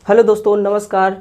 Hello दोस्तों, नमस्कार।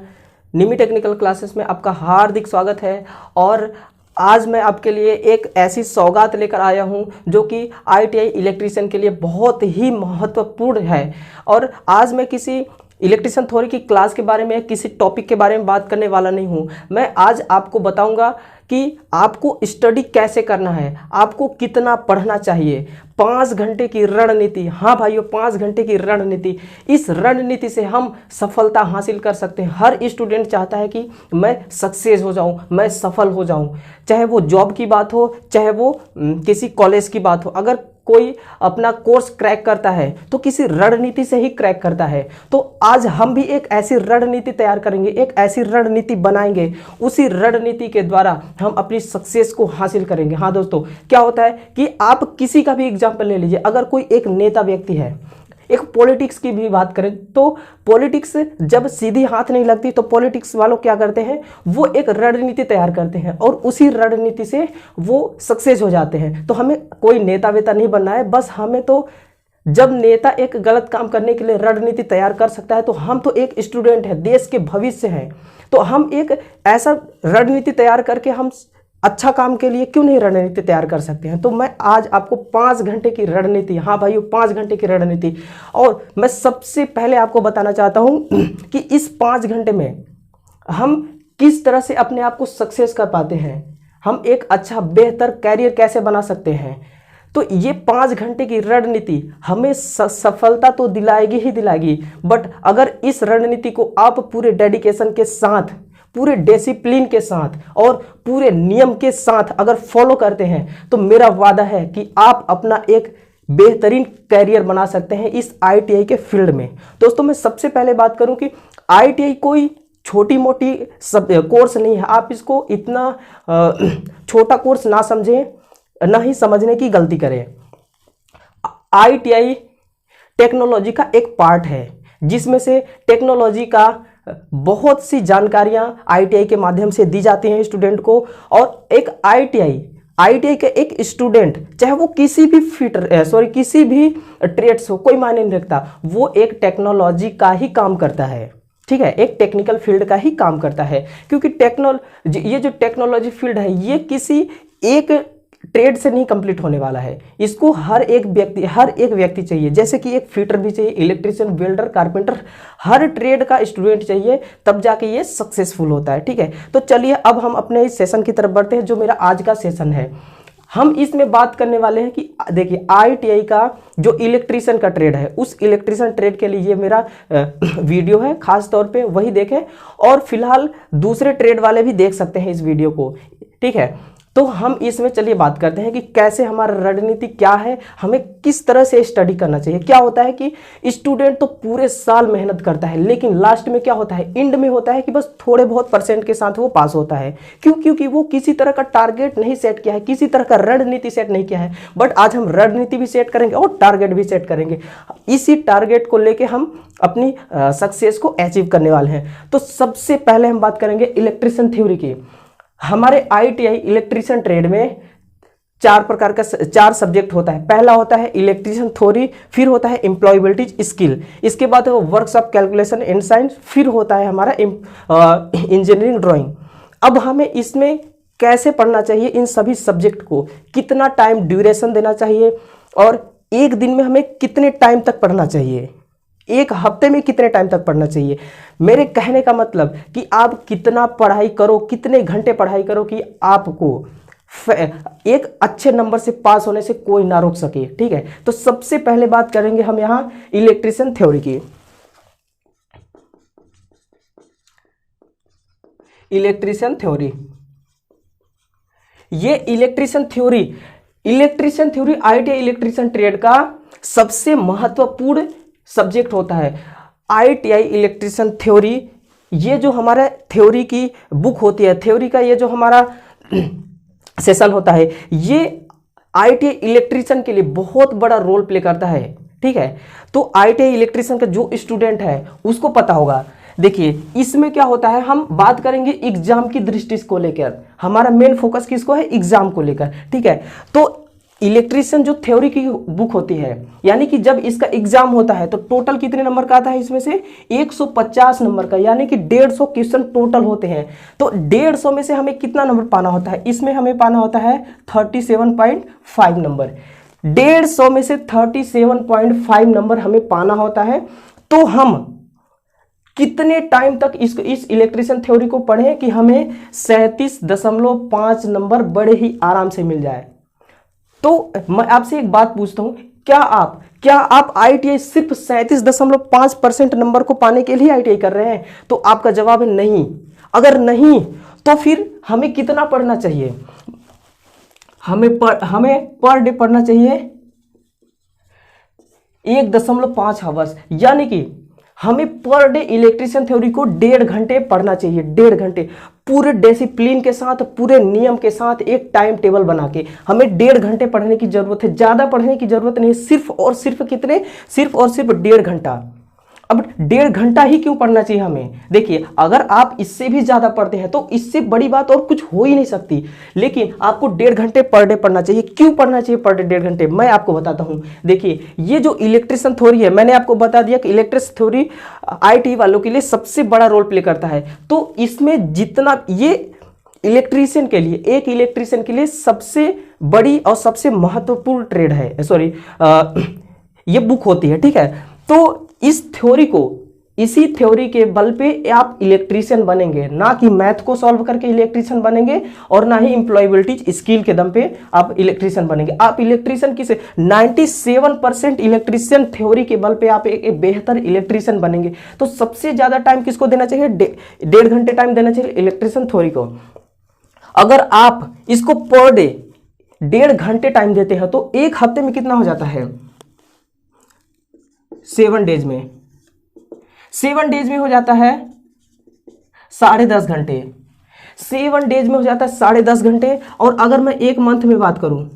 निमी technical classes में आपका हार्दिक स्वागत है। और आज मैं आपके लिए एक ऐसी सौगात लेकर आया हूं जो कि आईटीआई इलेक्ट्रीशियन के लिए बहुत ही महत्वपूर्ण है। और आज मैं किसी इलेक्ट्रिशियन थ्योरी की क्लास के बारे में, किसी टॉपिक के बारे में बात करने वाला नहीं हूं। मैं आज आपको बताऊंगा कि आपको स्टडी कैसे करना है, आपको कितना पढ़ना चाहिए। 5 घंटे की रणनीति, हाँ भाइयों, 5 घंटे की रणनीति। इस रणनीति से हम सफलता हासिल कर सकते हैं। हर स्टूडेंट चाहता है कि मैं सक्सेस हो जाऊं, मैं सफल हो जाऊं, चाहे वो जॉब की बात हो, चाहे वो किसी कॉलेज की बात हो। अगर कोई अपना कोर्स क्रैक करता है तो किसी रणनीति से ही क्रैक करता है। तो आज हम भी एक ऐसी रणनीति तैयार करेंगे, एक ऐसी रणनीति बनाएंगे। उसी रणनीति के द्वारा हम अपनी सक्सेस को हासिल करेंगे। हाँ दोस्तों, क्या होता है कि आप किसी का भी एग्जाम्पल ले लीजिए। अगर कोई एक नेता व्यक्ति है, एक पॉलिटिक्स की भी बात करें तो पॉलिटिक्स जब सीधी हाथ नहीं लगती तो पॉलिटिक्स वालों क्या करते हैं, वो एक रणनीति तैयार करते हैं और उसी रणनीति से वो सक्सेस हो जाते हैं। तो हमें कोई नेता वेता नहीं बनना है, बस हमें तो जब नेता एक गलत काम करने के लिए रणनीति तैयार कर सकता है तो हम तो एक स्टूडेंट है, देश के भविष्य हैं। तो हम एक ऐसा रणनीति तैयार करके हम अच्छा काम के लिए क्यों नहीं रणनीति तैयार कर सकते हैं। तो मैं आज आपको 5 घंटे की रणनीति, हाँ भाइयों, 5 घंटे की रणनीति। और मैं सबसे पहले आपको बताना चाहता हूं कि इस 5 घंटे में हम किस तरह से अपने आप को सक्सेस कर पाते हैं, हम एक अच्छा बेहतर कैरियर कैसे बना सकते हैं। तो ये 5 घंटे की रणनीति हमें सफलता तो दिलाएगी ही दिलाएगी, बट अगर इस रणनीति को आप पूरे डेडिकेशन के साथ, पूरे डिसिप्लिन के साथ और पूरे नियम के साथ अगर फॉलो करते हैं तो मेरा वादा है कि आप अपना एक बेहतरीन कैरियर बना सकते हैं इस आईटीआई के फील्ड में। दोस्तों, मैं सबसे पहले बात करूं कि आईटीआई कोई छोटी मोटी कोर्स नहीं है। आप इसको इतना छोटा कोर्स ना समझें, ना ही समझने की गलती करें। आईटीआई टेक्नोलॉजी का एक पार्ट है जिसमें से टेक्नोलॉजी का बहुत सी जानकारियां आईटीआई के माध्यम से दी जाती हैं स्टूडेंट को। और एक आईटीआई का एक स्टूडेंट, चाहे वो किसी भी किसी भी ट्रेड्स हो, कोई मायने नहीं रखता, वो एक टेक्नोलॉजी का ही काम करता है। ठीक है, एक टेक्निकल फील्ड का ही काम करता है। क्योंकि ये जो टेक्नोलॉजी फील्ड है ये किसी एक ट्रेड से नहीं कंप्लीट होने वाला है। इसको हर एक व्यक्ति चाहिए। जैसे कि एक फिटर भी चाहिए, इलेक्ट्रिशियन, वेल्डर, कारपेंटर, हर ट्रेड का स्टूडेंट चाहिए, तब जाके ये सक्सेसफुल होता है। ठीक है, तो चलिए अब हम अपने इस सेशन की तरफ बढ़ते हैं जो मेरा आज का सेशन है। हम इसमें बात करने वाले हैं कि देखिए आईटीआई का जो इलेक्ट्रिशियन का ट्रेड है, उस इलेक्ट्रिशियन ट्रेड के लिए ये मेरा वीडियो है, खास तौर पे वही देखें। और फिलहाल दूसरे ट्रेड वाले भी देख सकते हैं इस वीडियो को। ठीक है, तो हम इसमें चलिए बात करते हैं कि कैसे हमारा रणनीति क्या है, हमें किस तरह से स्टडी करना चाहिए। क्या होता है कि स्टूडेंट तो पूरे साल मेहनत करता है, लेकिन लास्ट में क्या होता है, एंड में होता है कि बस थोड़े बहुत % के साथ वो पास होता है। क्यों? क्योंकि वो किसी तरह का टारगेट नहीं सेट किया है, किसी तरह का रणनीति सेट नहीं किया है। बट आज हम रणनीति भी सेट करेंगे और टारगेट भी सेट करेंगे। इसी टारगेट को लेके हम अपनी सक्सेस को अचीव करने वाले हैं। तो सबसे पहले हम बात करेंगे इलेक्ट्रिशियन थ्योरी की। हमारे आईटीआई इलेक्ट्रिशियन ट्रेड में 4 सब्जेक्ट होता है। पहला होता है इलेक्ट्रिशियन थ्योरी, फिर होता है एम्प्लॉयबिलिटी स्किल, इसके बाद है works of calculation and science, फिर होता है हमारा इंजीनियरिंग ड्राइंग। अब हमें इसमें कैसे पढ़ना चाहिए, इन सभी सब्जेक्ट को कितना टाइम ड्यूरेशन देना चाहिए और एक दिन में हमें कितने टाइम तक पढ़ना चाहिए, एक हफ्ते में कितने टाइम तक पढ़ना चाहिए। मेरे कहने का मतलब कि आप कितना पढ़ाई करो, कितने घंटे पढ़ाई करो कि आपको एक अच्छे नंबर से पास होने से कोई ना रोक सके। ठीक है, तो सबसे पहले बात करेंगे हम यहां इलेक्ट्रिशियन थ्योरी की। इलेक्ट्रिशियन थ्योरी, ये electrician theory ITI electrician trade का सबसे महत्वपूर्ण सब्जेक्ट होता है। आईटीआई इलेक्ट्रिशियन थ्योरी, ये जो हमारा थ्योरी की बुक होती है, थ्योरी का ये जो हमारा सेशन होता है, ये आईटीआई इलेक्ट्रिशियन के लिए बहुत बड़ा रोल प्ले करता है। ठीक है, तो आईटीआई इलेक्ट्रिशियन का जो स्टूडेंट है उसको पता होगा। देखिए इसमें क्या होता है, हम बात करेंगे एग्जाम की दृष्टि को लेकर, हमारा मेन फोकस किसको है, एग्जाम को लेकर। ठीक है, तो इलेक्ट्रीशियन जो थ्योरी की बुक होती है, यानी कि जब इसका एग्जाम होता है तो टोटल कितने नंबर का आता है, इसमें से 150 नंबर का, यानी कि 150 क्वेश्चन टोटल होते हैं। तो 150 में से हमें कितना नंबर पाना होता है, इसमें हमें पाना होता है 37.5 नंबर। 150 में से 37.5 नंबर हमें पाना होता है। तो हम कितने टाइम तक इस इलेक्ट्रीशियन थ्योरी को पढ़ें कि हमें 37.5 नंबर बड़े ही आराम से मिल जाए। तो मैं आपसे एक बात पूछता हूं, क्या आप आईटीआई सिर्फ 37.5% नंबर को पाने के लिए आईटीआई कर रहे हैं? तो आपका जवाब है नहीं। अगर नहीं तो फिर हमें कितना पढ़ना चाहिए? हमें पर डे पढ़ना चाहिए 1.5 आवर्स, यानी कि हमें पर डे इलेक्ट्रीशियन थ्योरी को 1.5 घंटे पढ़ना चाहिए। 1.5 घंटे पूरे डिसिप्लिन के साथ, पूरे नियम के साथ एक टाइम टेबल बना के हमें 1.5 घंटे पढ़ने की जरूरत है। ज्यादा पढ़ने की जरूरत नहीं, सिर्फ और सिर्फ कितने, सिर्फ और सिर्फ 1.5 घंटा। अब 1.5 घंटा ही क्यों पढ़ना चाहिए हमें? देखिए, अगर आप इससे भी ज्यादा पढ़ते हैं तो इससे बड़ी बात और कुछ हो ही नहीं सकती, लेकिन आपको 1.5 घंटे पर डे पढ़ना चाहिए। क्यों पढ़ना चाहिए पर डे 1.5 घंटे? मैं आपको बताता हूं। देखिए, ये जो इलेक्ट्रिशियन थ्योरी है, मैंने आपको बता दिया कि इलेक्ट्रिशियन थ्योरी आईटी वालों के लिए सबसे बड़ा रोल प्ले करता है। तो इसमें जितना ये इलेक्ट्रीशियन के लिए, एक इलेक्ट्रीशियन के लिए सबसे बड़ी और सबसे महत्वपूर्ण ट्रेड है, ये बुक होती है, ठीक है। तो इस थ्योरी को, इसी थ्योरी के बल पे आप इलेक्ट्रीशियन बनेंगे, ना कि मैथ को सॉल्व करके इलेक्ट्रीशियन बनेंगे और ना ही एम्प्लॉयबिलिटी स्किल के दम पे आप इलेक्ट्रीशियन बनेंगे। आप इलेक्ट्रीशियन किसे, 97% इलेक्ट्रीशियन थ्योरी के बल पे आप एक बेहतर इलेक्ट्रीशियन बनेंगे। तो सबसे ज्यादा टाइम किसको देना चाहिए? 1.5 घंटे टाइम देना चाहिए इलेक्ट्रीशियन थ्योरी को। अगर आप इसको पर डे 1.5 घंटे टाइम देते हैं तो एक हफ्ते में कितना हो जाता है? 7 डेज में, 7 डेज में हो जाता है 10.5 घंटे। 7 डेज में हो जाता है 10.5 घंटे। और अगर मैं एक मंथ में बात करूं,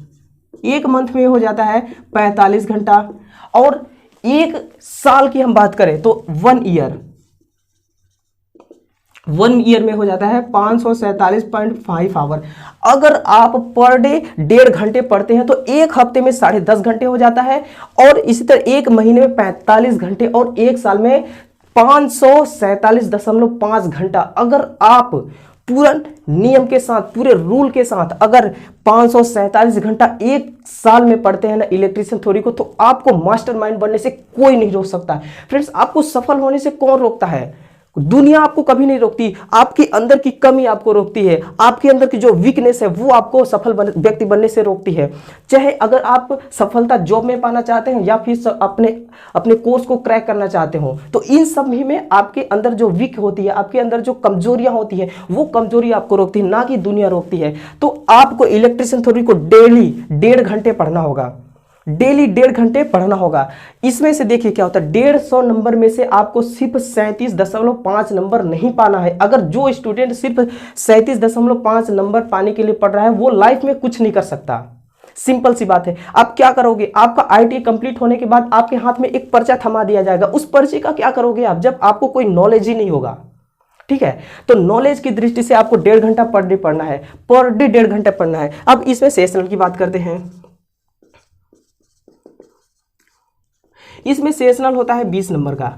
एक मंथ में हो जाता है 45 घंटा। और एक साल की हम बात करें तो 1 ईयर में हो जाता है 547.5 आवर। अगर आप पर डे 1.5 घंटे पढ़ते हैं तो एक हफ्ते में 10.5 घंटे हो जाता है, और इसी तरह एक महीने में 45 घंटे, और एक साल में 547.5 घंटा। अगर आप पूरा नियम के साथ, पूरे रूल के साथ अगर 547 घंटा एक साल में पढ़ते हैं ना इलेक्ट्रीशियन थ्योरी को, तो आपको मास्टरमाइंड बनने से कोई नहीं रोक सकता। फ्रेंड्स, आपको सफल होने से कौन रोकता है? दुनिया आपको कभी नहीं रोकती। आपके अंदर की कमी आपको रोकती है, आपके अंदर की जो वीकनेस है वो आपको सफल व्यक्ति बनने से रोकती है। चाहे अगर आप सफलता जॉब में पाना चाहते हैं या फिर अपने कोर्स को क्रैक करना चाहते हो, तो इन सब में आपके अंदर जो वीक होती है, आपके अंदर जो कमजोरियां होती है, वो कमजोरी आपको रोकती है, ना कि दुनिया रोकती है। तो आपको इलेक्ट्रिशियन थ्योरी को डेली 1.5 घंटे पढ़ना होगा, डेली 1.5 घंटे पढ़ना होगा। इसमें से देखिए क्या होता है, 150 नंबर में से आपको सिर्फ 37.5 नंबर नहीं पाना है। अगर जो स्टूडेंट सिर्फ 37.5 नंबर पाने के लिए पढ़ रहा है, वो लाइफ में कुछ नहीं कर सकता। सिंपल सी बात है। आप क्या करोगे? आपका आईटी कंप्लीट होने के बाद आपके हाथ में एक पर्चा थमा दिया जाएगा। उस पर्चे का क्या करोगे आप, जब आपको कोई नॉलेज ही नहीं होगा? ठीक है, तो नॉलेज की दृष्टि से आपको 1.5 घंटा पर डे पढ़ना है, पर डे 1.5 घंटा पढ़ना है। अब इसमें सेशनल की बात करते हैं। इसमें सेशनल होता है 20 नंबर का,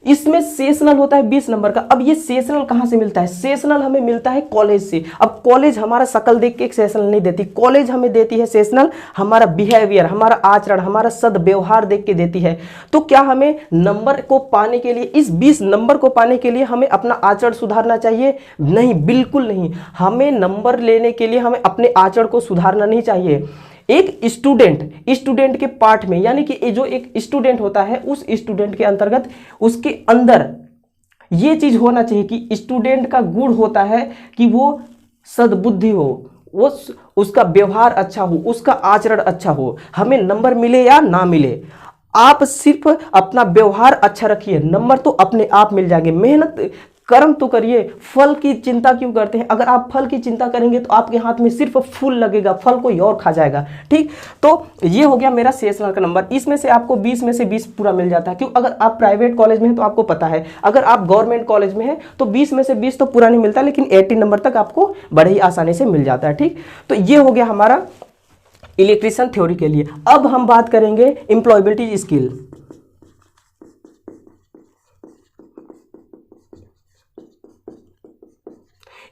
इसमें सेशनल होता है 20 नंबर का। अब ये सेशनल कहां से मिलता है? सेशनल हमें मिलता है कॉलेज से। अब कॉलेज हमारा शकल देख के एक सेशनल नहीं देती, कॉलेज हमें देती है सेशनल हमारा बिहेवियर, हमारा आचरण, हमारा सद्व्यवहार देख के देती है। तो क्या हमें नंबर को पाने के लिए, इस 20 नंबर को पाने के लिए हमें अपना आचरण सुधारना चाहिए? नहीं, बिल्कुल नहीं। हमें नंबर लेने के लिए हमें अपने आचरण को सुधारना नहीं चाहिए। एक स्टूडेंट के पार्ट में, यानी कि जो एक स्टूडेंट होता है, उस स्टूडेंट के अंतर्गत उसके अंदर ये चीज होना चाहिए कि स्टूडेंट का गुण होता है कि वो सद्बुद्धि हो, वो उसका व्यवहार अच्छा हो, उसका आचरण अच्छा हो। हमें नंबर मिले या ना मिले, आप सिर्फ अपना व्यवहार अच्छा रखिए, नंबर तो अपने आप मिल जाएंगे। मेहनत कर्म तो करिए, फल की चिंता क्यों करते हैं? अगर आप फल की चिंता करेंगे तो आपके हाथ में सिर्फ फूल लगेगा, फल कोई और खा जाएगा। ठीक, तो ये हो गया मेरा सेशनल का नंबर। इसमें से आपको 20 में से 20 पूरा मिल जाता है। क्यों? अगर आप प्राइवेट कॉलेज में हैं तो आपको पता है, अगर आप गवर्नमेंट कॉलेज में हैं तो 20 में से 20 तो पूरा नहीं मिलता, लेकिन 80 नंबर तक आपको बड़े ही आसानी से मिल जाता है। ठीक, तो ये हो गया हमारा इलेक्ट्रिशियन थ्योरी के लिए। अब हम बात करेंगे एम्प्लॉयबिलिटी स्किल।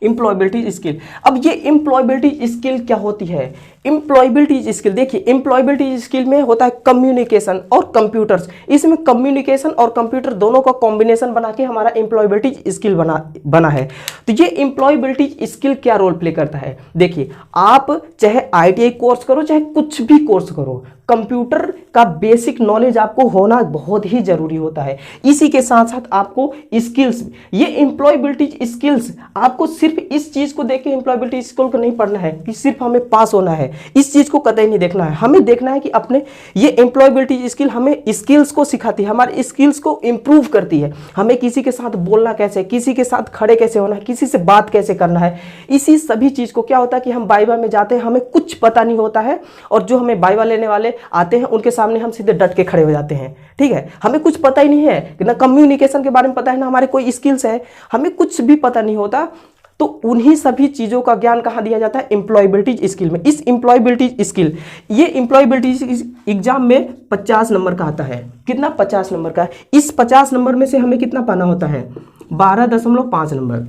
एम्प्लॉयबिलिटी स्किल, अब ये एम्प्लॉयबिलिटी स्किल क्या होती है? एम्प्लॉयबिलिटी स्किल देखिए, एम्प्लॉयबिलिटी स्किल में होता है कम्युनिकेशन और कंप्यूटर्स। इसमें कम्युनिकेशन और कंप्यूटर दोनों का कॉम्बिनेशन बना के हमारा एम्प्लॉयबिलिटी स्किल बना है। तो ये एम्प्लॉयबिलिटी स्किल क्या रोल प्ले करता है? देखिए, आप चाहे ITI कोर्स करो, चाहे कुछ भी कोर्स करो, कंप्यूटर का बेसिक नॉलेज आपको होना बहुत ही जरूरी होता है। इसी के साथ साथ आपको स्किल्स, ये एम्प्लॉयबिलिटी स्किल्स आपको सिर्फ इस चीज को देख के एम्प्लॉयबिलिटी स्किल को नहीं पढ़ना है कि सिर्फ हमें पास होना है, इस चीज को कतई नहीं देखना है। हमें देखना है कि अपने ये एम्प्लॉयबिलिटी स्किल हमें स्किल्स को सिखाती है, हमारे स्किल्स को इंप्रूव करती है। हमें किसी के साथ बोलना कैसे, किसी के साथ खड़े कैसे होना है, किसी से बात कैसे करना है, इसी सभी चीज को क्या होता है कि हम वाइवा में जाते हैं, हमें कुछ पता नहीं होता है, और जो हमें वाइवा लेने वाले आते हैं उनके सामने हम सीधे डट के खड़े हो जाते हैं। ठीक है, हमें कुछ पता ही नहीं है, ना कम्युनिकेशन के बारे में पता है, ना हमारे कोई स्किल्स है, हमें कुछ भी पता नहीं होता। तो उन्हीं सभी चीजों का ज्ञान कहां दिया जाता है? एम्प्लॉयबिलिटी स्किल में। इस एम्प्लॉयबिलिटी स्किल, ये एम्प्लॉयबिलिटी एग्जाम में 50 नंबर का आता है। कितना? 50 नंबर का। इस 50 नंबर में से हमें कितना पाना होता है? 12.5 नंबर।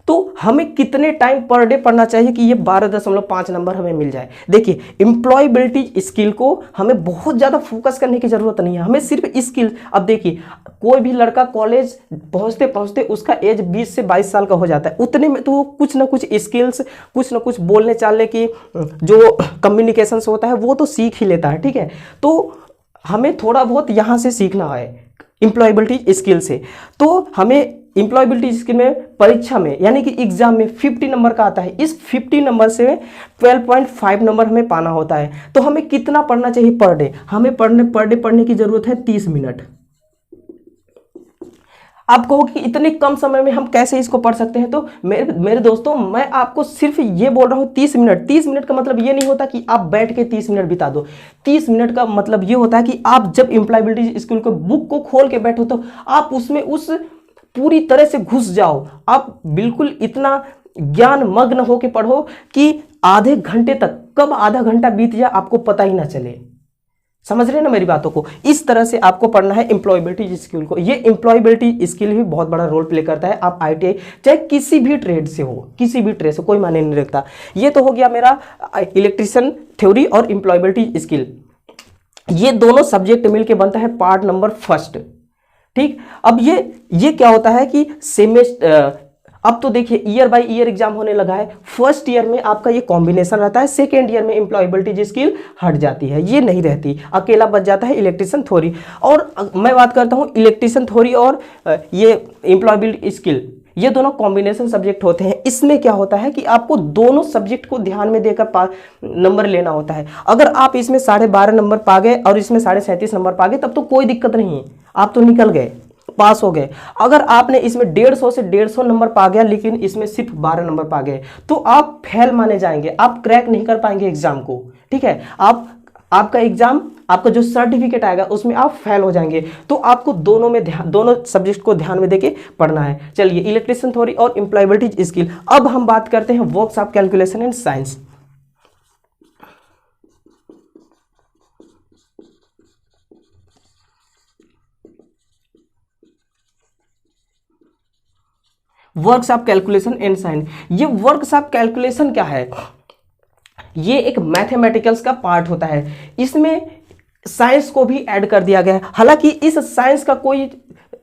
तो हमें कितने टाइम पर डे पढ़ना चाहिए कि ये 12.5 नंबर हमें मिल जाए? देखिए, एम्प्लॉयबिलिटी स्किल को हमें बहुत ज़्यादा फोकस करने की ज़रूरत नहीं है, हमें सिर्फ स्किल। अब देखिए, कोई भी लड़का कॉलेज पहुंचते पहुंचते उसका एज 20 से 22 साल का हो जाता है, उतने में तो वो कुछ ना कुछ स्किल्स, कुछ ना कुछ बोलने चालने की जो कम्युनिकेशन होता है वो तो सीख ही लेता है। ठीक है, तो हमें थोड़ा बहुत यहाँ से सीखना है एम्प्लॉयबिलिटी स्किल से। तो हमें एम्प्लॉयबिलिटी स्किल में परीक्षा में यानी कि एग्जाम में 50 नंबर का आता है। इस 50 नंबर से 12.5 नंबर हमें पाना होता है। तो हमें कितना पढ़ना चाहिए पर डे? हमें पर डे पढ़ने की जरूरत है 30 मिनट। आप कहो कि इतने कम समय में हम कैसे इसको पढ़ सकते हैं? तो मेरे दोस्तों, मैं आपको सिर्फ ये बोल रहा हूँ 30 मिनट। 30 मिनट का मतलब ये नहीं होता कि आप बैठ के 30 मिनट बिता दो। 30 मिनट का मतलब ये होता है कि आप जब एम्प्लॉयबिलिटी स्किल को बुक को खोल के बैठो तो आप उसमें उस पूरी तरह से घुस जाओ। आप बिल्कुल इतना ज्ञान मग्न होकर पढ़ो कि आधे घंटे तक कब आधा घंटा बीत जाए आपको पता ही ना चले। समझ रहे हैं ना मेरी बातों को? इस तरह से आपको पढ़ना है एम्प्लॉयबिलिटी स्किल को। ये एम्प्लॉयबिलिटी स्किल भी बहुत बड़ा रोल प्ले करता है। आप ITI चाहे किसी भी ट्रेड से हो, किसी भी ट्रेड से, कोई मायने नहीं रखता। ये तो हो गया मेरा इलेक्ट्रिशियन थ्योरी और एम्प्लॉयबिलिटी स्किल। ये दोनों सब्जेक्ट मिलकर बनता है पार्ट नंबर फर्स्ट। ठीक, अब ये क्या होता है कि सेमेस्टर, अब तो देखिए ईयर बाय ईयर एग्जाम होने लगा है। फर्स्ट ईयर में आपका ये कॉम्बिनेशन रहता है, सेकेंड ईयर में एम्प्लॉयबिलिटी स्किल हट जाती है, ये नहीं रहती, अकेला बच जाता है इलेक्ट्रिशियन थ्योरी। और मैं बात करता हूँ इलेक्ट्रिशियन थ्योरी और ये एम्प्लॉयबिलिटी स्किल, ये दोनों कॉम्बिनेशन सब्जेक्ट होते हैं। इसमें क्या होता है कि आपको दोनों सब्जेक्ट को ध्यान में देकर नंबर लेना होता है। अगर आप इसमें 12.5 नंबर पा गए और इसमें 37.5 नंबर पा गए तब तो कोई दिक्कत नहीं है, आप तो निकल गए, पास हो गए। अगर आपने इसमें 150 से 150 नंबर पा गया लेकिन इसमें सिर्फ 12 नंबर पा गए तो आप फेल माने जाएंगे, आप क्रैक नहीं कर पाएंगे एग्जाम को। ठीक है, आपका एग्जाम, आपका जो सर्टिफिकेट आएगा उसमें आप फेल हो जाएंगे। तो आपको दोनों में दोनों सब्जेक्ट को ध्यान में देके पढ़ना है। चलिए, इलेक्ट्रिशियन थ्योरी और एम्प्लॉयबिलिटी स्किल। अब हम बात करते हैं works of calculation and science. Works of calculation and science, ये वर्क्स ऑफ कैलकुलेशन क्या है? ये एक मैथमेटिकल्स का पार्ट होता है, इसमें साइंस को भी ऐड कर दिया गया है। हालांकि इस साइंस का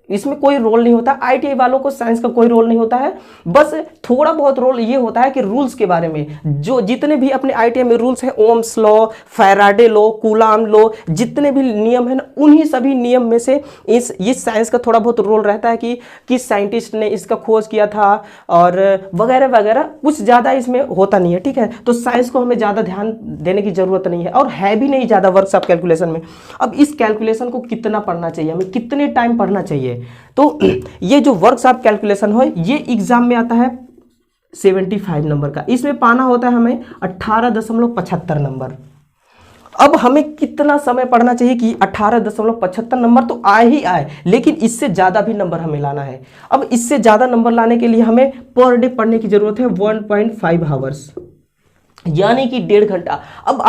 इसमें कोई रोल नहीं होता, ITI वालों को साइंस का कोई रोल नहीं होता है। बस थोड़ा बहुत रोल ये होता है कि रूल्स के बारे में, जो जितने भी अपने ITI में रूल्स हैं, Ohm's law, Faraday law, coulomb law, जितने भी नियम हैं ना, उन्हीं सभी नियम में से इस साइंस का थोड़ा बहुत रोल रहता है कि किस साइंटिस्ट ने इसका खोज किया था और वगैरह वगैरह, कुछ ज़्यादा इसमें होता नहीं है। ठीक है, तो साइंस को हमें ज़्यादा ध्यान देने की जरूरत नहीं है और है भी नहीं ज़्यादा वर्क्स ऑफ कैलकुलेशन में। अब इस कैलकुलेशन को कितना पढ़ना चाहिए, हमें कितने टाइम पढ़ना चाहिए? तो ये जो वर्क्स ऑफ कैलकुलेशन हो, ये एग्जाम में आता है 75 नंबर का। इसमें पाना होता है हमें 18.75 नंबर। अब हमें कितना समय पढ़ना चाहिए कि 18.75 नंबर तो आए ही आए, लेकिन इससे ज़्यादा भी नंबर हमें लाना है। अब इससे ज़्यादा नंबर लाने के लिए हमें पर डे पढ़ने की ज़रूरत है 1.5 आवर्स। यानी कि 1.5 घंटा। अब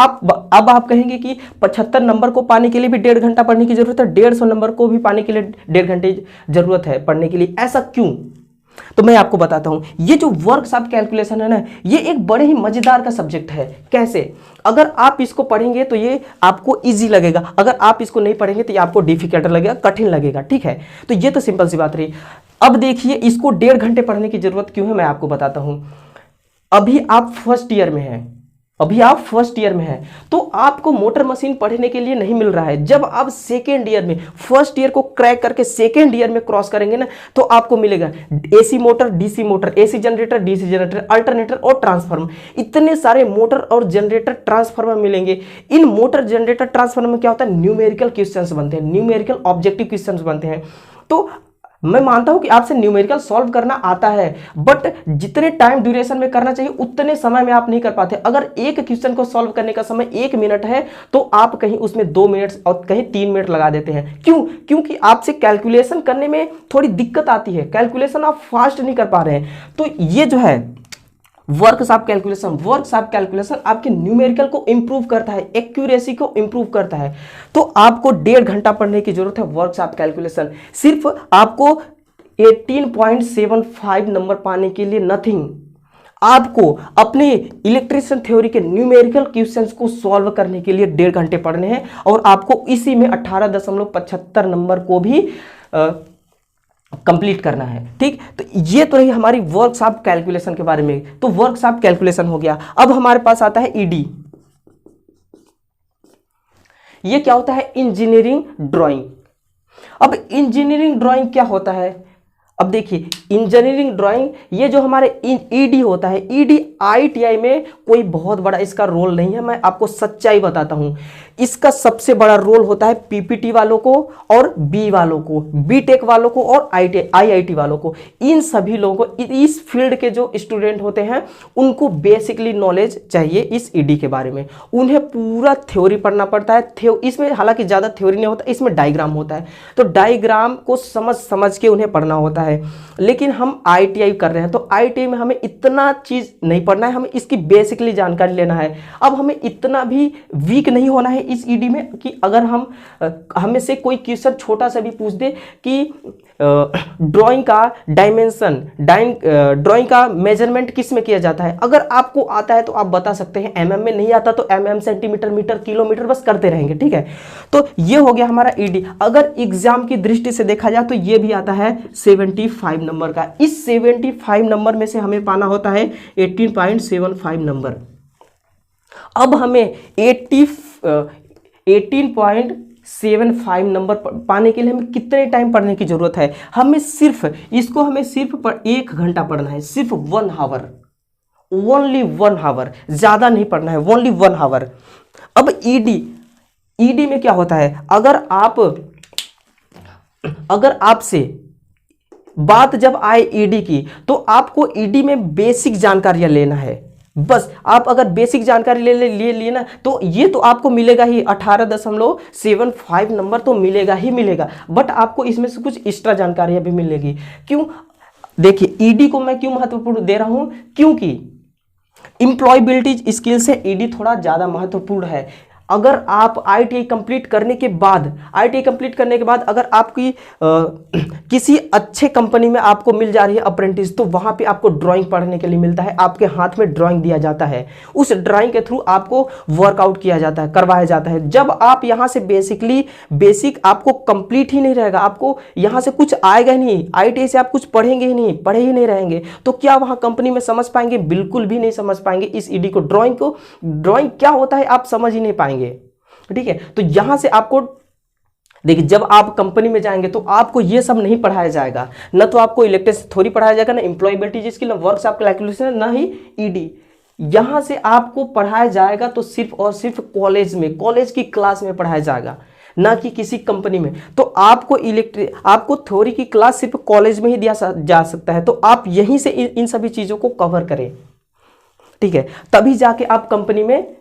आप कहेंगे कि 75 नंबर को पाने के लिए भी 1.5 घंटा पढ़ने की जरूरत है, 150 नंबर को भी पाने के लिए 1.5 घंटे जरूरत है पढ़ने के लिए, ऐसा क्यों? तो मैं आपको बताता हूं। ये जो वर्कशॉप कैलकुलेशन है ना, ये एक बड़े ही मजेदार का सब्जेक्ट है। कैसे? अगर आप इसको पढ़ेंगे तो ये आपको इजी लगेगा, अगर आप इसको नहीं पढ़ेंगे तो ये आपको डिफिकल्ट लगेगा, कठिन लगेगा। ठीक है, तो ये तो सिंपल सी बात रही। अब देखिए, इसको 1.5 घंटे पढ़ने की जरूरत क्यों है, मैं आपको बताता हूं। अभी आप फर्स्ट ईयर में हैं, तो आपको मोटर मशीन पढ़ने के लिए नहीं मिल रहा है। जब आप सेकेंड ईयर में, फर्स्ट ईयर को क्रैक करके सेकेंड ईयर में क्रॉस करेंगे ना, तो आपको मिलेगा AC motor, DC motor, AC generator, DC generator, alternator और ट्रांसफार्मर। इतने सारे मोटर और जनरेटर ट्रांसफार्मर मिलेंगे। इन मोटर जनरेटर ट्रांसफार्मर में क्या होता है, न्यूमेरिकल क्वेश्चंस बनते हैं, न्यूमेरिकल ऑब्जेक्टिव क्वेश्चंस बनते हैं। तो मैं मानता हूं कि आपसे न्यूमेरिकल सॉल्व करना आता है, बट जितने टाइम ड्यूरेशन में करना चाहिए उतने समय में आप नहीं कर पाते। अगर एक क्वेश्चन को सॉल्व करने का समय 1 मिनट है, तो आप कहीं उसमें 2 मिनट और कहीं 3 मिनट लगा देते हैं। क्यों? क्योंकि आपसे कैलकुलेशन करने में थोड़ी दिक्कत आती है, कैलकुलेशन आप फास्ट नहीं कर पा रहे हैं। तो ये जो है वर्कशॉप कैलकुलेशन आपके न्यूमेरिकल को इंप्रूव करता है, एक्यूरेसी को इंप्रूव करता है। तो आपको 1.5 घंटा पढ़ने की जरूरत है वर्कशॉप कैलकुलेशन। सिर्फ आपको 18.75 नंबर पाने के लिए नथिंग, आपको अपने इलेक्ट्रिशियन थ्योरी के न्यूमेरिकल क्वेश्चंस को सॉल्व करने के लिए 1.5 घंटे पढ़ने हैं, और आपको इसी में 18.75 नंबर को भी कंप्लीट करना है। ठीक, तो ये तो रही हमारी वर्कशॉप कैलकुलेशन के बारे में। तो वर्कशॉप कैलकुलेशन हो गया। अब हमारे पास आता है ईडी। ये क्या होता है, इंजीनियरिंग ड्राइंग। अब इंजीनियरिंग ड्राइंग क्या होता है, अब देखिए इंजीनियरिंग ड्राइंग, ये जो हमारे ईडी होता है, ईडी आईटीआई में कोई बहुत बड़ा इसका रोल नहीं है। मैं आपको सच्चाई बताता हूं, इसका सबसे बड़ा रोल होता है पीपीटी वालों को और बी वालों को, बीटेक वालों को और आईआईटी वालों को। इन सभी लोगों को, इस फील्ड के जो स्टूडेंट होते हैं, उनको बेसिकली नॉलेज चाहिए इस ईडी के बारे में। उन्हें पूरा थ्योरी पढ़ना पड़ता है। इसमें हालांकि ज्यादा थ्योरी नहीं होता, इसमें डायग्राम होता है, तो डायग्राम को समझ के उन्हें पढ़ना होता है। लेकिन हम आईटीआई कर रहे हैं, तो आईटीआई में हमें इतना चीज नहीं पढ़ना है, हमें इसकी बेसिकली जानकारी लेना है। अब हमें इतना भी वीक नहीं होना है इस ईडी में कि अगर हमें से कोई क्वेश्चन छोटा सा भी पूछ दे कि ड्राइंग का डायमेंशन, ड्राइंग का मेजरमेंट किस में किया जाता है, अगर आपको आता है तो आप बता सकते हैं, एमएम में नहीं आता तो एमएम, सेंटीमीटर, मीटर, किलोमीटर बस करते रहेंगे। ठीक है, तो ये हो गया हमारा ईडी। अगर एग्जाम की दृष्टि से देखा जाए तो ये भी आता है 75 नंबर का। इस 75 नंबर में से हमें पाना होता है 18.75 नंबर। अब हमें 18.75 नंबर पाने के लिए हमें कितने टाइम पढ़ने की जरूरत है, हमें सिर्फ 1 घंटा पढ़ना है, सिर्फ 1 आवर, ओनली 1 आवर, ज्यादा नहीं पढ़ना है, ओनली 1 आवर। अब ईडी में क्या होता है, अगर आपसे बात जब आए ईडी की, तो आपको ईडी में बेसिक जानकारियां लेना है। बस आप अगर बेसिक जानकारी ले ना, तो ये तो आपको मिलेगा ही, 18.75 नंबर तो मिलेगा ही मिलेगा, बट आपको इसमें से कुछ एक्स्ट्रा जानकारियां भी मिलेगी। क्यों? देखिए ईडी को मैं क्यों महत्वपूर्ण दे रहा हूं, क्योंकि इंप्लॉयबिलिटी स्किल से ईडी थोड़ा ज्यादा महत्वपूर्ण है। अगर आप आईटीआई कंप्लीट करने के बाद अगर आपकी किसी अच्छे कंपनी में आपको मिल जा रही है अप्रेंटिस, तो वहां पे आपको ड्राइंग पढ़ने के लिए मिलता है, आपके हाथ में ड्राइंग दिया जाता है, उस ड्राइंग के थ्रू आपको वर्कआउट किया जाता है, करवाया जाता है। जब आप यहां से बेसिक आपको कंप्लीट ही नहीं रहेगा, आपको यहां से कुछ आएगा ही नहीं, आईटीआई से आप कुछ पढ़े ही नहीं रहेंगे, तो क्या वहां कंपनी में समझ पाएंगे? बिल्कुल भी नहीं समझ पाएंगे इस ईडी को, ड्राइंग क्या होता है आप समझ ही नहीं पाएंगे। ठीक है, तो यहां से आपको देखिए, जब आप कंपनी में जाएंगे तो आपको ये सब नहीं पढ़ाया जाएगा, न तो आपको इलेक्ट्रिक थ्योरी पढ़ाया जाएगा, ना इंप्लॉयबिलिटी स्किल, ना वर्कशॉप कैलकुलेशन, ना ही ईडी। यहां से आपको पढ़ाया जाएगा तो सिर्फ और सिर्फ कॉलेज की क्लास में पढ़ाया जाएगा, ना कि किसी कंपनी में। तो आपको थ्योरी की क्लास सिर्फ कॉलेज में ही दिया जा सकता है, तो आप यहीं से इन सभी चीजों को कवर करें। ठीक है, तभी जाके आप कंपनी में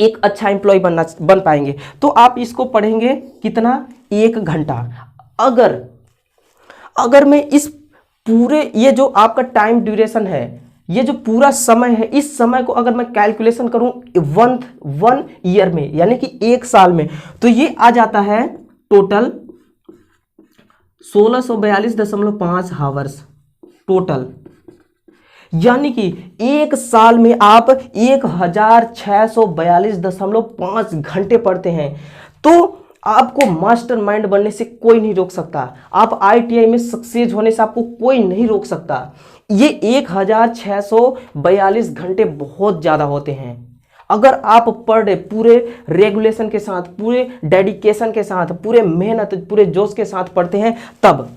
एक अच्छा एम्प्लॉय बन पाएंगे। तो आप इसको पढ़ेंगे कितना? 1 घंटा। अगर मैं इस पूरे, ये जो आपका टाइम ड्यूरेशन है, ये जो पूरा समय है, इस समय को अगर मैं कैलकुलेशन करूं वन ईयर में, यानी कि एक साल में, तो ये आ जाता है टोटल 1642.5 हावर्स टोटल। यानी कि एक साल में आप 1642.5 घंटे पढ़ते हैं। तो आपको मास्टरमाइंड बनने से कोई नहीं रोक सकता, आप ITI में सक्सेस होने से आपको कोई नहीं रोक सकता। ये 1642 घंटे बहुत ज़्यादा होते हैं। अगर आप पर डे पूरे रेगुलेशन के साथ, पूरे डेडिकेशन के साथ, पूरे मेहनत, पूरे जोश के साथ पढ़ते हैं तब।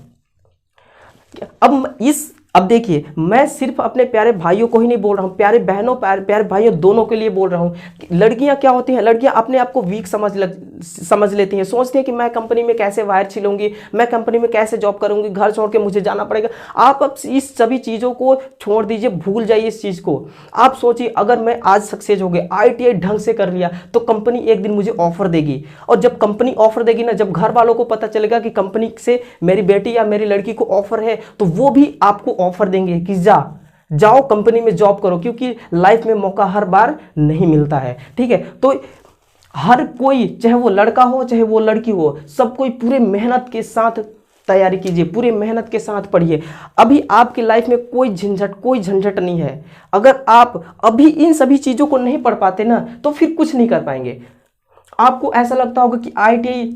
अब देखिए, मैं सिर्फ अपने प्यारे भाइयों को ही नहीं बोल रहा हूँ, प्यारे बहनों प्यारे भाइयों दोनों के लिए बोल रहा हूँ। लड़कियां क्या होती हैं, लड़कियां अपने आप को वीक समझ लेती हैं, सोचती हैं कि मैं कंपनी में कैसे वायर छिलूंगी, मैं कंपनी में कैसे जॉब करूंगी, घर छोड़ के मुझे जाना पड़ेगा। आप अब इस सभी चीज़ों को छोड़ दीजिए, भूल जाइए इस चीज़ को। आप सोचिए, अगर मैं आज सक्सेस हो गया, ITI ढंग से कर लिया, तो कंपनी एक दिन मुझे ऑफर देगी, और जब कंपनी ऑफर देगी ना, जब घर वालों को पता चलेगा कि कंपनी से मेरी बेटी या मेरी लड़की को ऑफर है, तो वो भी आपको ऑफर देंगे कि जाओ कंपनी में जॉब करो, क्योंकि लाइफ में मौका हर बार नहीं मिलता है। ठीक है, तो हर कोई, चाहे वो लड़का हो चाहे वो लड़की हो, सब कोई पूरे मेहनत के साथ तैयारी कीजिए, पूरे मेहनत के साथ पढ़िए। अभी आपकी लाइफ में कोई झंझट नहीं है। अगर आप अभी इन सभी चीजों को नहीं पढ़ पाते ना, तो फिर कुछ नहीं कर पाएंगे। आपको ऐसा लगता होगा कि ITI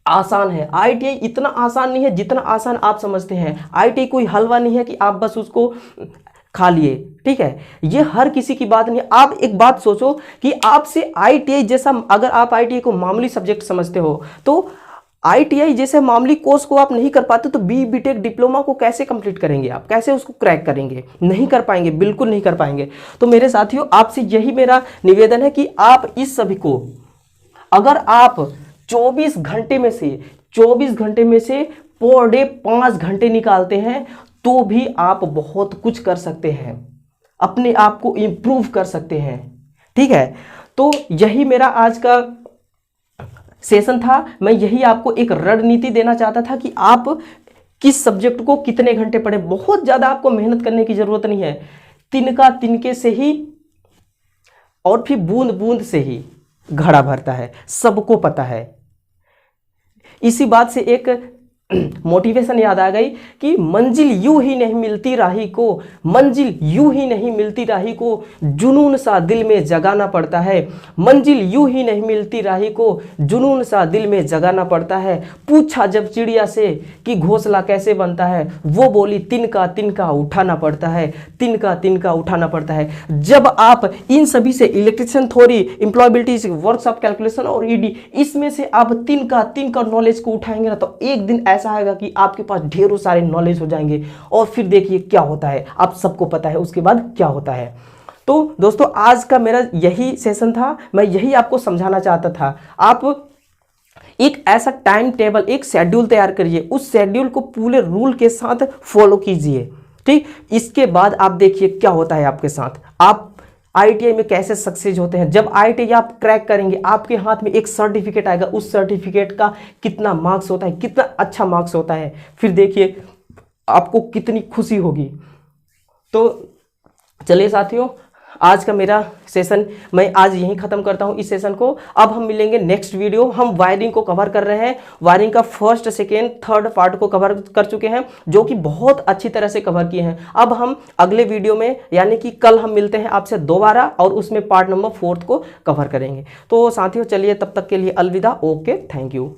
आसान है, ITI इतना आसान नहीं है जितना आसान आप समझते हैं। ITI कोई हलवा नहीं है कि आप बस उसको खा लिए। ठीक है, ये हर किसी की बात नहीं है। आप एक बात सोचो कि आपसे ITI जैसा, अगर आप ITI को मामूली सब्जेक्ट समझते हो, तो ITI जैसे मामूली कोर्स को आप नहीं कर पाते, तो BTech डिप्लोमा को कैसे कंप्लीट करेंगे आप, कैसे उसको क्रैक करेंगे? नहीं कर पाएंगे, बिल्कुल नहीं कर पाएंगे। तो मेरे साथियों, आपसे यही मेरा निवेदन है कि आप इस सभी को, अगर आप 24 घंटे में से पर डे 5 घंटे निकालते हैं, तो भी आप बहुत कुछ कर सकते हैं, अपने आप को इंप्रूव कर सकते हैं। ठीक है, तो यही मेरा आज का सेशन था। मैं यही आपको एक रणनीति देना चाहता था कि आप किस सब्जेक्ट को कितने घंटे पढ़ें। बहुत ज़्यादा आपको मेहनत करने की ज़रूरत नहीं है, तिनका तिनके से ही और फिर बूंद बूंद से ही घड़ा भरता है, सबको पता है। इसी बात से एक मोटिवेशन याद आ गई कि मंजिल यूं ही नहीं मिलती राही को, मंजिल यूं ही नहीं मिलती राही को, जुनून सा दिल में जगाना पड़ता है। मंजिल यूं ही नहीं मिलती राही को, जुनून सा दिल में जगाना पड़ता है। पूछा जब चिड़िया से कि घोंसला कैसे बनता है, वो बोली तिनका तिनका उठाना पड़ता है, तिनका तिनका उठाना पड़ता है। जब आप इन सभी से, electrician theory, employability, works calculation और ED, इसमें से आप तिनका नॉलेज को उठाएंगे ना, तो एक दिन ऐसा आएगा कि आपके पास ढेरों सारे नॉलेज हो जाएंगे। और फिर देखिए क्या होता है, आप सबको पता है उसके बाद क्या होता है। तो दोस्तों, आज का मेरा यही सेशन था, मैं यही आपको समझाना चाहता था। आप एक ऐसा टाइम टेबल, एक शेड्यूल तैयार करिए, उस शेड्यूल को पूरे रूल के साथ फॉलो कीजिए। ठीक, इसके बाद आप देखिए क्या होता है आपके साथ, आप ITI में कैसे सक्सेस होते हैं। जब ITI आप क्रैक करेंगे, आपके हाथ में एक सर्टिफिकेट आएगा, उस सर्टिफिकेट का कितना मार्क्स होता है, कितना अच्छा मार्क्स होता है, फिर देखिए आपको कितनी खुशी होगी। तो चलिए साथियों, आज का मेरा सेशन मैं आज यहीं ख़त्म करता हूं इस सेशन को। अब हम मिलेंगे नेक्स्ट वीडियो। हम वायरिंग को कवर कर रहे हैं, वायरिंग का फर्स्ट, सेकेंड, थर्ड पार्ट को कवर कर चुके हैं, जो कि बहुत अच्छी तरह से कवर किए हैं। अब हम अगले वीडियो में, यानी कि कल हम मिलते हैं आपसे दोबारा, और उसमें पार्ट नंबर 4 को कवर करेंगे। तो साथियों चलिए, तब तक के लिए अलविदा। Okay, thank you.